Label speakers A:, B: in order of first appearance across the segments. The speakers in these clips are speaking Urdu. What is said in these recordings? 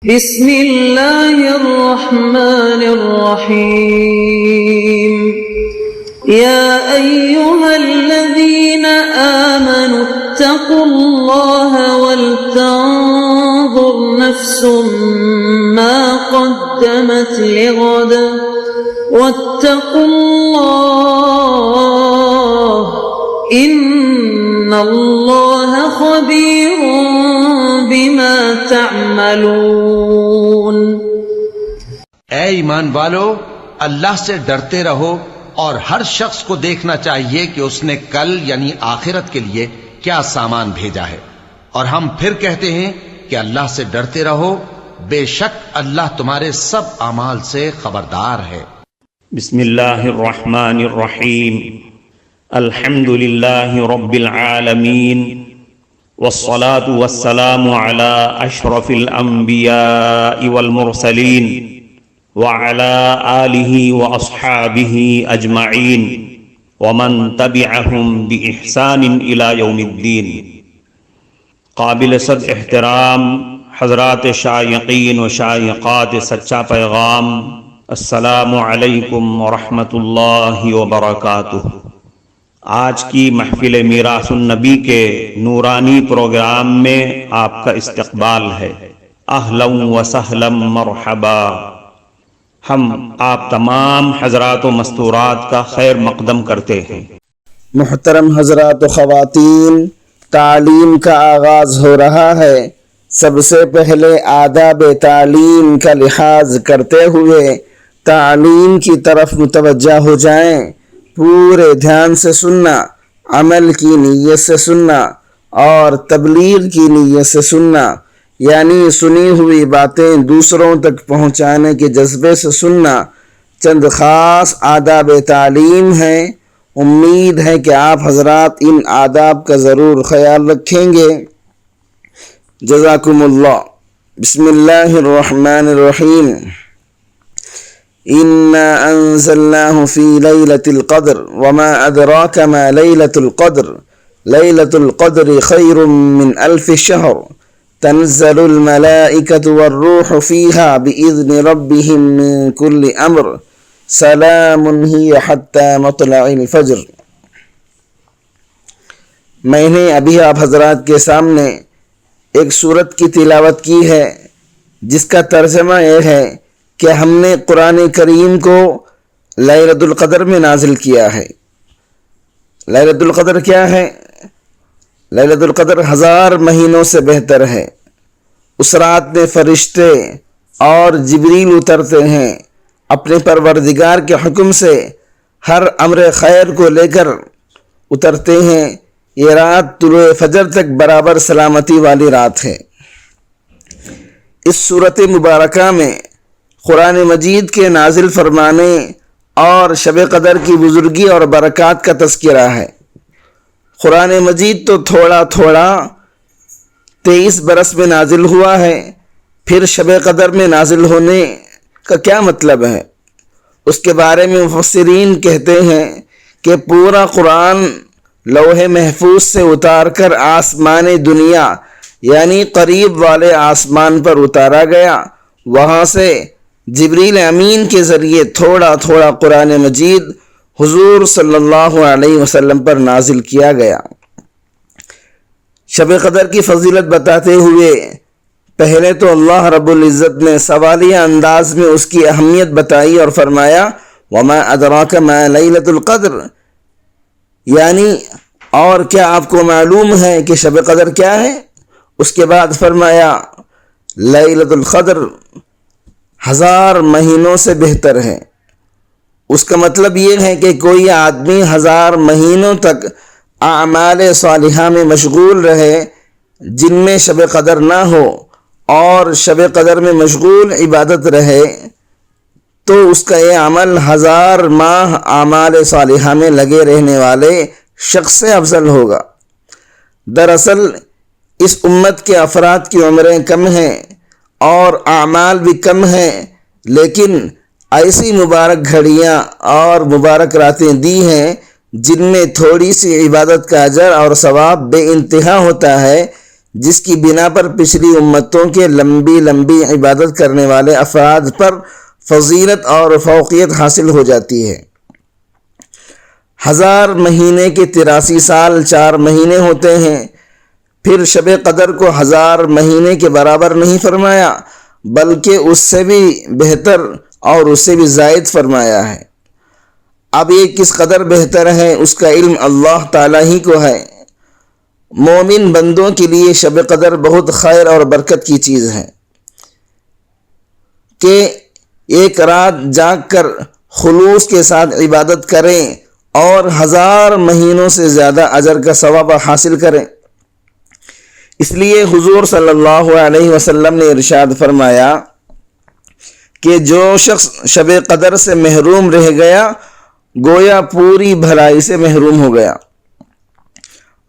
A: بسم اللہ الرحمن الرحیم یا ایہا الذین آمنوا اتقوا اللہ ولتنظر نفس ما قدمت لغد واتقوا اللہ ان اللہ خبیر بما تعملون۔
B: اے ایمان والو، اللہ سے ڈرتے رہو اور ہر شخص کو دیکھنا چاہیے کہ اس نے کل یعنی آخرت کے لیے کیا سامان بھیجا ہے، اور ہم پھر کہتے ہیں کہ اللہ سے ڈرتے رہو، بے شک اللہ تمہارے سب اعمال سے خبردار ہے۔
C: بسم اللہ الرحمن الرحیم، الحمد للہ رب العالمین، والصلاة والسلام على اشرف الانبیاء والمرسلین وعلى آلہ واصحابہ اجمعین ومن تبعہم بإحسان الى یوم الدین۔ قابل صد احترام حضرات شائقین و شائقات سچا پیغام، السلام علیکم ورحمۃ اللہ وبرکاتہ۔ آج کی محفل میراث النبی کے نورانی پروگرام میں آپ کا استقبال ہے۔ اہلا و سہلا مرحبا۔ ہم آپ تمام حضرات و مستورات کا خیر مقدم کرتے ہیں۔
D: محترم حضرات و خواتین، تعلیم کا آغاز ہو رہا ہے۔ سب سے پہلے آداب تعلیم کا لحاظ کرتے ہوئے تعلیم کی طرف متوجہ ہو جائیں۔ پورے دھیان سے سننا، عمل کی نیت سے سننا اور تبلیغ کی نیت سے سننا، یعنی سنی ہوئی باتیں دوسروں تک پہنچانے کے جذبے سے سننا۔ چند خاص آداب تعلیم ہیں، امید ہے کہ آپ حضرات ان آداب کا ضرور خیال رکھیں گے۔ جزاکم اللہ۔ بسم اللہ الرحمن الرحیم۔ اِنَّا أَنزَلْنَاهُ فِي لَيْلَةِ الْقَدْرِ وَمَا أَدْرَاكَ مَا لَيْلَةُ الْقَدْرِ لَيْلَةُ الْقَدْرِ خَيْرٌ مِّنْ أَلْفِ شَهْرٍ تَنزَّلُ الْمَلَائِكَةُ وَالرُّوحُ فِيهَا بِإِذْنِ رَبِّهِمْ مِنْ كُلِّ أَمْرٍ سَلَامٌ هِيَ حَتَّى مَطْلَعِ الْفَجْرِ۔ میں نے ابھی آپ حضرات کے سامنے ایک سورت کی تلاوت کی ہے جس کا ترجمہ یہ ہے کہ ہم نے قرآن کریم کو لیلۃ القدر میں نازل کیا ہے۔ لیلۃ القدر کیا ہے؟ لیلۃ القدر 1000 مہینوں سے بہتر ہے۔ اس رات میں فرشتے اور جبریل اترتے ہیں، اپنے پروردگار کے حکم سے ہر امر خیر کو لے کر اترتے ہیں۔ یہ رات طلوع فجر تک برابر سلامتی والی رات ہے۔ اس سورت مبارکہ میں قرآن مجید کے نازل فرمانے اور شب قدر کی بزرگی اور برکات کا تذکرہ ہے۔ قرآن مجید تو تھوڑا تھوڑا 23 برس میں نازل ہوا ہے، پھر شب قدر میں نازل ہونے کا کیا مطلب ہے؟ اس کے بارے میں مفسرین کہتے ہیں کہ پورا قرآن لوح محفوظ سے اتار کر آسمان دنیا یعنی قریب والے آسمان پر اتارا گیا، وہاں سے جبریل امین کے ذریعے تھوڑا تھوڑا قرآن مجید حضور صلی اللہ علیہ وسلم پر نازل کیا گیا۔ شب قدر کی فضیلت بتاتے ہوئے پہلے تو اللہ رب العزت نے سوالیہ انداز میں اس کی اہمیت بتائی اور فرمایا وَمَا أَدْرَاكَ مَا لَيْلَةُ الْقَدْرِ، یعنی اور کیا آپ کو معلوم ہے کہ شب قدر کیا ہے؟ اس کے بعد فرمایا لیلۃ القدر 1000 مہینوں سے بہتر ہے۔ اس کا مطلب یہ ہے کہ کوئی آدمی 1000 مہینوں تک اعمال صالحہ میں مشغول رہے جن میں شب قدر نہ ہو، اور شب قدر میں مشغول عبادت رہے، تو اس کا یہ عمل 1000 ماہ اعمال صالحہ میں لگے رہنے والے شخص سے افضل ہوگا۔ دراصل اس امت کے افراد کی عمریں کم ہیں اور اعمال بھی کم ہیں، لیکن ایسی مبارک گھڑیاں اور مبارک راتیں دی ہیں جن میں تھوڑی سی عبادت کا اجر اور ثواب بے انتہا ہوتا ہے جس کی بنا پر پچھلی امتوں کے لمبی لمبی عبادت کرنے والے افراد پر فضیلت اور فوقیت حاصل ہو جاتی ہے۔ 1000 مہینے کے 83 سال 4 مہینے ہوتے ہیں، پھر شب قدر کو 1000 مہینے کے برابر نہیں فرمایا بلکہ اس سے بھی بہتر اور اس سے بھی زائد فرمایا ہے۔ اب یہ کس قدر بہتر ہے اس کا علم اللہ تعالیٰ ہی کو ہے۔ مومن بندوں کے لیے شب قدر بہت خیر اور برکت کی چیز ہے کہ ایک رات جاگ کر خلوص کے ساتھ عبادت کریں اور 1000 مہینوں سے زیادہ اجر کا ثواب حاصل کریں۔ اس لیے حضور صلی اللہ علیہ وسلم نے ارشاد فرمایا کہ جو شخص شب قدر سے محروم رہ گیا گویا پوری بھلائی سے محروم ہو گیا،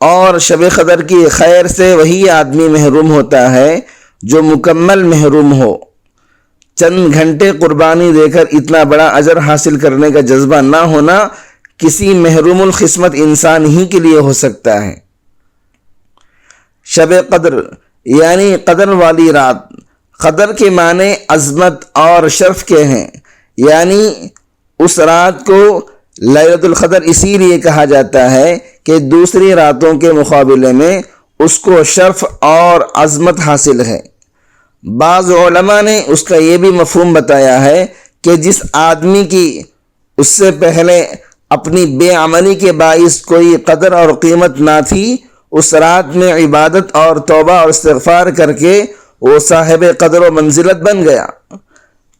D: اور شب قدر کی خیر سے وہی آدمی محروم ہوتا ہے جو مکمل محروم ہو۔ چند گھنٹے قربانی دے کر اتنا بڑا اجر حاصل کرنے کا جذبہ نہ ہونا کسی محروم القسمت انسان ہی کے لیے ہو سکتا ہے۔ شب قدر یعنی قدر والی رات، قدر کے معنی عظمت اور شرف کے ہیں، یعنی اس رات کو لیلۃ القدر اسی لیے کہا جاتا ہے کہ دوسری راتوں کے مقابلے میں اس کو شرف اور عظمت حاصل ہے۔ بعض علماء نے اس کا یہ بھی مفہوم بتایا ہے کہ جس آدمی کی اس سے پہلے اپنی بے عملی کے باعث کوئی قدر اور قیمت نہ تھی، اس رات میں عبادت اور توبہ اور استغفار کر کے وہ صاحب قدر و منزلت بن گیا۔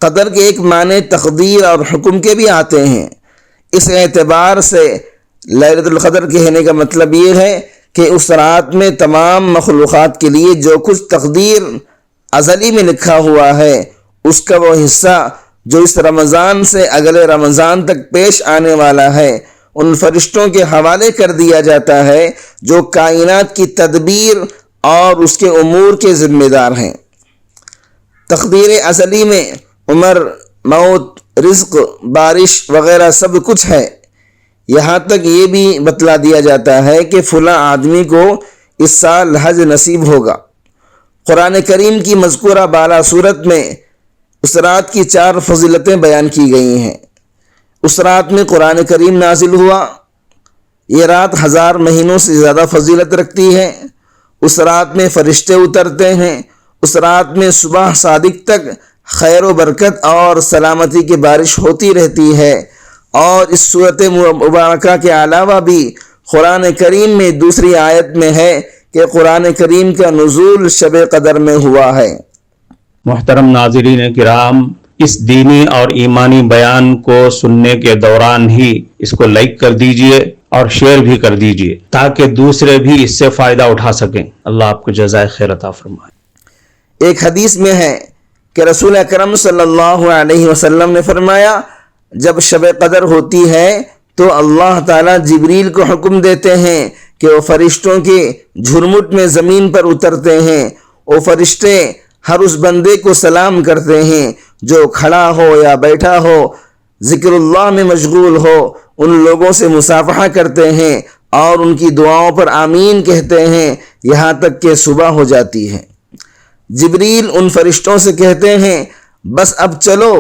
D: قدر کے ایک معنی تقدیر اور حکم کے بھی آتے ہیں۔ اس اعتبار سے لیلۃ القدر کہنے کا مطلب یہ ہے کہ اس رات میں تمام مخلوقات کے لیے جو کچھ تقدیر ازلی میں لکھا ہوا ہے اس کا وہ حصہ جو اس رمضان سے اگلے رمضان تک پیش آنے والا ہے ان فرشتوں کے حوالے کر دیا جاتا ہے جو کائنات کی تدبیر اور اس کے امور کے ذمہ دار ہیں۔ تقدیر ازلی میں عمر، موت، رزق، بارش وغیرہ سب کچھ ہے۔ یہاں تک یہ بھی بتلا دیا جاتا ہے کہ فلاں آدمی کو اس سال حج نصیب ہوگا۔ قرآن کریم کی مذکورہ بالا صورت میں اس رات کی 4 فضیلتیں بیان کی گئی ہیں۔ اس رات میں قرآن کریم نازل ہوا، یہ رات 1000 مہینوں سے زیادہ فضیلت رکھتی ہے۔ اس رات میں فرشتے اترتے ہیں، اس رات میں صبح صادق تک خیر و برکت اور سلامتی کی بارش ہوتی رہتی ہے۔ اور اس صورت مبارکہ کے علاوہ بھی قرآن کریم میں دوسری آیت میں ہے کہ قرآن کریم کا نزول شب قدر میں ہوا ہے۔
C: محترم ناظرین کرام، اس دینی اور ایمانی بیان کو سننے کے دوران ہی اس کو لائک کر دیجئے اور شیئر بھی کر دیجئے تاکہ دوسرے بھی اس سے فائدہ اٹھا سکیں۔ اللہ آپ کو جزائے خیر عطا فرمائے۔
D: ایک حدیث میں ہے کہ رسول اکرم صلی اللہ علیہ وسلم نے فرمایا، جب شب قدر ہوتی ہے تو اللہ تعالیٰ جبریل کو حکم دیتے ہیں کہ وہ فرشتوں کے جھرمٹ میں زمین پر اترتے ہیں۔ وہ فرشتے ہر اس بندے کو سلام کرتے ہیں جو کھڑا ہو یا بیٹھا ہو، ذکر اللہ میں مشغول ہو، ان لوگوں سے مصافحہ کرتے ہیں اور ان کی دعاؤں پر آمین کہتے ہیں یہاں تک کہ صبح ہو جاتی ہے۔ جبریل ان فرشتوں سے کہتے ہیں بس اب چلو۔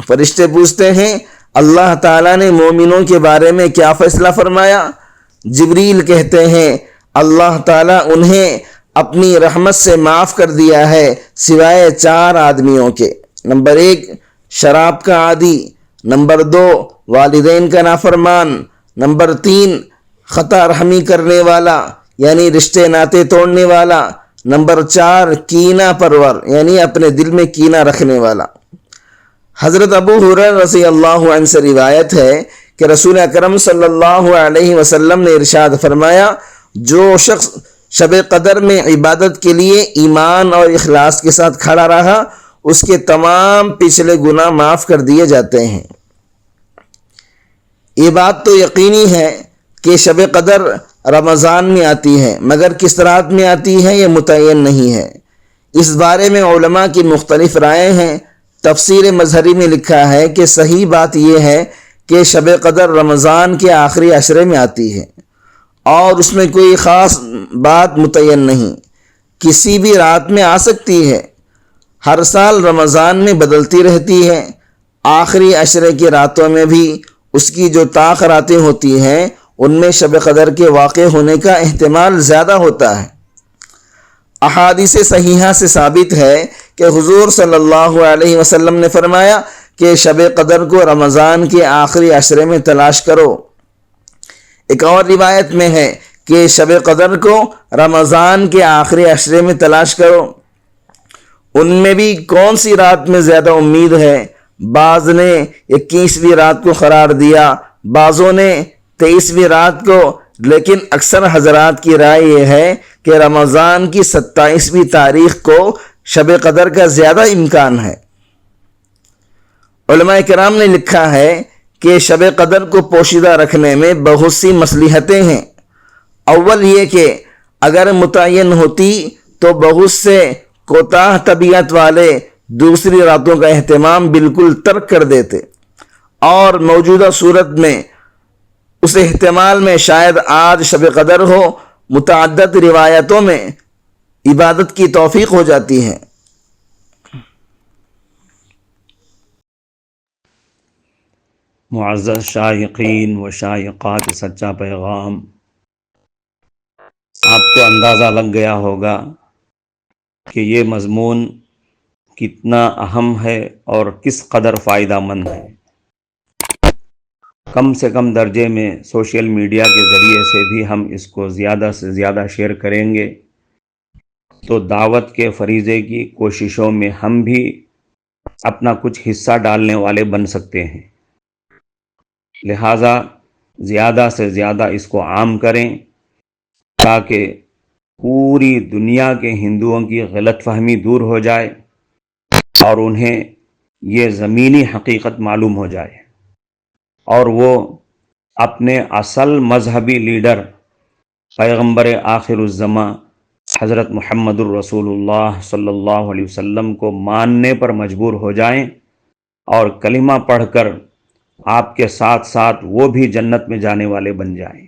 D: فرشتے پوچھتے ہیں اللہ تعالیٰ نے مومنوں کے بارے میں کیا فیصلہ فرمایا؟ جبریل کہتے ہیں اللہ تعالیٰ انہیں اپنی رحمت سے معاف کر دیا ہے سوائے 4 آدمیوں کے۔ نمبر 1 شراب کا عادی، نمبر 2 والدین کا نافرمان، نمبر 3 خطا رحمی کرنے والا یعنی رشتے ناطے توڑنے والا، نمبر 4 کینہ پرور یعنی اپنے دل میں کینہ رکھنے والا۔ حضرت ابو ہریرہ رضی اللہ عنہ سے روایت ہے کہ رسول اکرم صلی اللہ علیہ وسلم نے ارشاد فرمایا، جو شخص شب قدر میں عبادت کے لیے ایمان اور اخلاص کے ساتھ کھڑا رہا اس کے تمام پچھلے گناہ معاف کر دیے جاتے ہیں۔ یہ بات تو یقینی ہے کہ شب قدر رمضان میں آتی ہے، مگر کس رات میں آتی ہے یہ متعین نہیں ہے۔ اس بارے میں علماء کی مختلف رائے ہیں۔ تفسیر مظہری میں لکھا ہے کہ صحیح بات یہ ہے کہ شب قدر رمضان کے آخری عشرے میں آتی ہے اور اس میں کوئی خاص بات متعین نہیں۔ کسی بھی رات میں آ سکتی ہے۔ ہر سال رمضان میں بدلتی رہتی ہے۔ آخری عشرے کی راتوں میں بھی اس کی جو طاق راتیں ہوتی ہیں ان میں شب قدر کے واقع ہونے کا احتمال زیادہ ہوتا ہے۔ احادیث صحیحہ سے ثابت ہے کہ حضور صلی اللہ علیہ وسلم نے فرمایا کہ شب قدر کو رمضان کے آخری عشرے میں تلاش کرو۔ ایک اور روایت میں ہے کہ شب قدر کو رمضان کے آخری عشرے میں تلاش کرو۔ ان میں بھی کون سی رات میں زیادہ امید ہے؟ بعض نے 21ویں رات کو قرار دیا، بعضوں نے 23ویں رات کو، لیکن اکثر حضرات کی رائے یہ ہے کہ رمضان کی 27ویں تاریخ کو شب قدر کا زیادہ امکان ہے۔ علماء کرام نے لکھا ہے کہ شب قدر کو پوشیدہ رکھنے میں بہت سی مصلحتیں ہیں۔ اول یہ کہ اگر متعین ہوتی تو بہت سے کوتاہ طبیعت والے دوسری راتوں کا اہتمام بالکل ترک کر دیتے، اور موجودہ صورت میں اس احتمال میں شاید آج شب قدر ہو، متعدد روایتوں میں عبادت کی توفیق ہو جاتی ہے۔
C: معزز شائقین و شائقات سچا پیغام، آپ کو اندازہ لگ گیا ہوگا کہ یہ مضمون کتنا اہم ہے اور کس قدر فائدہ مند ہے۔ کم سے کم درجے میں سوشل میڈیا کے ذریعے سے بھی ہم اس کو زیادہ سے زیادہ شیئر کریں گے تو دعوت کے فریضے کی کوششوں میں ہم بھی اپنا کچھ حصہ ڈالنے والے بن سکتے ہیں۔ لہٰذا زیادہ سے زیادہ اس کو عام کریں تاکہ پوری دنیا کے ہندوؤں کی غلط فہمی دور ہو جائے اور انہیں یہ زمینی حقیقت معلوم ہو جائے، اور وہ اپنے اصل مذہبی لیڈر پیغمبر آخر الزماں حضرت محمد الرسول اللہ صلی اللہ علیہ وسلم کو ماننے پر مجبور ہو جائیں اور کلمہ پڑھ کر آپ کے ساتھ ساتھ وہ بھی جنت میں جانے والے بن جائیں۔